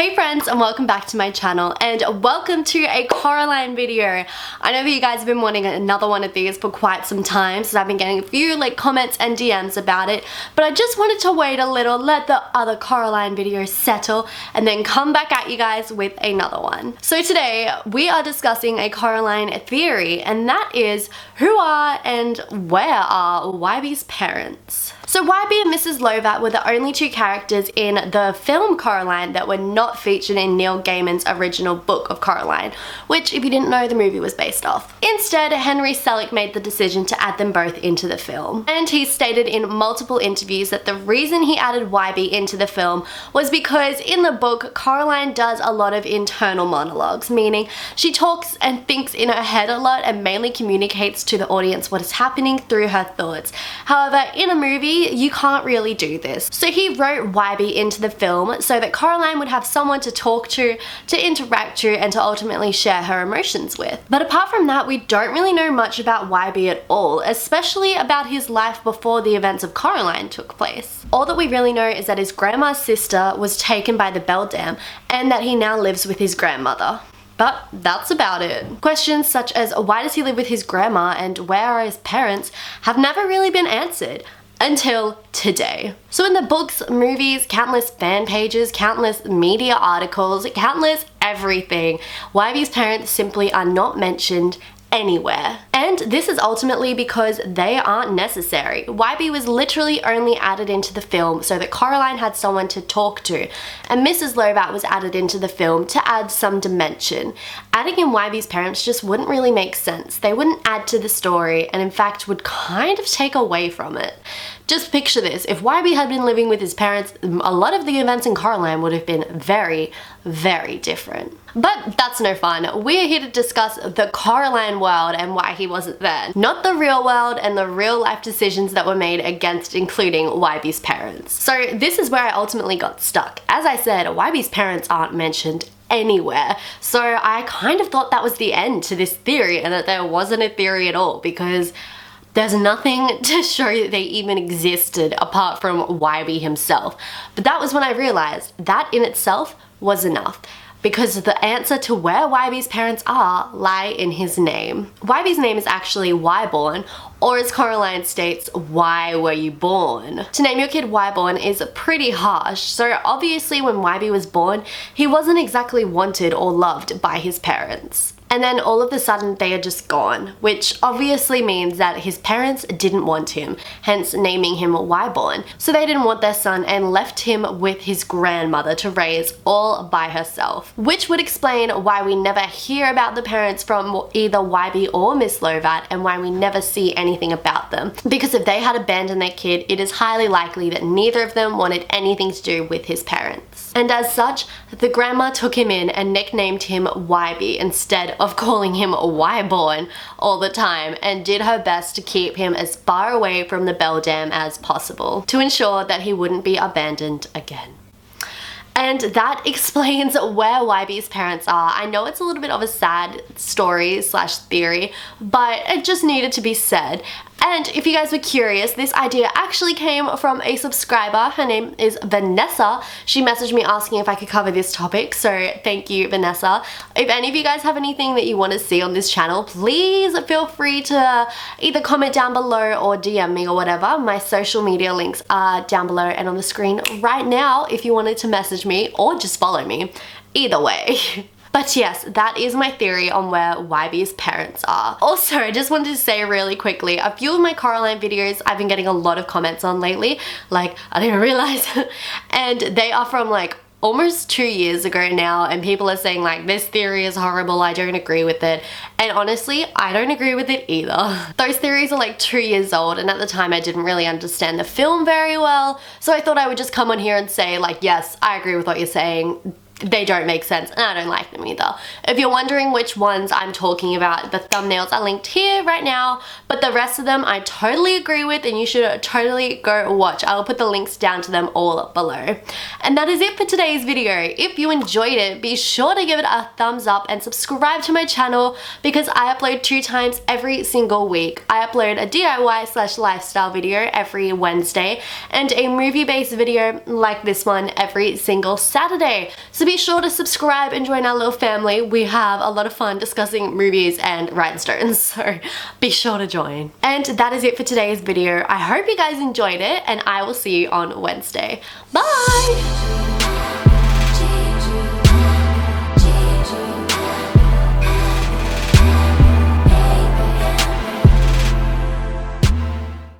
Hey friends, and welcome back to my channel, and welcome to a Coraline video. I know that you guys have been wanting another one of these for quite some time, so I've been getting a few comments and DMs about it, but I just wanted to wait a little, let the other Coraline videos settle, and then come back at you guys with another one. So today we are discussing a Coraline theory, and that is, who are and where are Wybie'S parents? So Wybie and Mrs. Lovat were the only two characters in the film Coraline that were not featured in Neil Gaiman's original book of Coraline, which, if you didn't know, the movie was based off. Instead, Henry Selick made the decision to add them both into the film. And he stated in multiple interviews that the reason he added Wybie into the film was because in the book, Coraline does a lot of internal monologues, meaning she talks and thinks in her head a lot and mainly communicates to the audience what is happening through her thoughts. However, in a movie, you can't really do this. So he wrote Wybie into the film so that Coraline would have someone to talk to interact to, and to ultimately share her emotions with. But apart from that, we don't really know much about Wybie at all, especially about his life before the events of Coraline took place. All that we really know is that his grandma's sister was taken by the beldam, and that he now lives with his grandmother. But that's about it. Questions such as why does he live with his grandma and where are his parents have never really been answered. Until today. So in the books, movies, countless fan pages, countless media articles, countless everything, Wybie's parents simply are not mentioned anywhere. And this is ultimately because they aren't necessary. Wybie was literally only added into the film so that Coraline had someone to talk to, and Mrs. Lovat was added into the film to add some dimension. Adding in Wybie's parents just wouldn't really make sense. They wouldn't add to the story, and in fact would kind of take away from it. Just picture this, if Wybie had been living with his parents, a lot of the events in Coraline would have been very, very different. But that's no fun. We're here to discuss the Coraline world and why he wasn't there. Not the real world and the real life decisions that were made against including Wybie's parents. So this is where I ultimately got stuck. As I said, Wybie's parents aren't mentioned anywhere. So I kind of thought that was the end to this theory and that there wasn't a theory at all, because there's nothing to show that they even existed apart from Wybie himself. But that was when I realized that in itself was enough, because the answer to where Wybie's parents are lie in his name. Wybie's name is actually Wyborn, or as Coraline states, why were you born? To name your kid Wyborn is pretty harsh, so obviously when Wybie was born, he wasn't exactly wanted or loved by his parents. And then all of a sudden they are just gone, which obviously means that his parents didn't want him, hence naming him Wyborn. So they didn't want their son and left him with his grandmother to raise all by herself. Which would explain why we never hear about the parents from either Wybie or Miss Lovat, and why we never see anything about them. Because if they had abandoned their kid, it is highly likely that neither of them wanted anything to do with his parents. And as such, the grandma took him in and nicknamed him Wybie instead of calling him Wyborn all the time, and did her best to keep him as far away from the beldam as possible to ensure that he wouldn't be abandoned again. And that explains where Wybie's parents are. I know it's a little bit of a sad story slash theory, but it just needed to be said. And if you guys were curious, this idea actually came from a subscriber. Her name is Vanessa. She messaged me asking if I could cover this topic, so thank you, Vanessa. If any of you guys have anything that you want to see on this channel, please feel free to either comment down below or DM me or whatever. My social media links are down below and on the screen right now if you wanted to message me or just follow me. Either way. But yes, that is my theory on where Wybie's parents are. Also, I just wanted to say really quickly, a few of my Coraline videos I've been getting a lot of comments on lately, like, I didn't realize, and they are from almost 2 years ago now, and people are saying this theory is horrible, I don't agree with it. And honestly, I don't agree with it either. Those theories are 2 years old, and at the time I didn't really understand the film very well, so I thought I would just come on here and say yes, I agree with what you're saying. They don't make sense, and I don't like them either. If you're wondering which ones I'm talking about, the thumbnails are linked here right now, but the rest of them I totally agree with, and you should totally go watch. I will put the links down to them all below. And that is it for today's video. If you enjoyed it, be sure to give it a thumbs up and subscribe to my channel, because I upload 2 times every single week. I upload a DIY/lifestyle video every Wednesday and a movie-based video like this one every single Saturday. So So be sure to subscribe and join our little family. We have a lot of fun discussing movies and rhinestones, so be sure to join. And that is it for today's video. I hope you guys enjoyed it, and I will see you on Wednesday. Bye!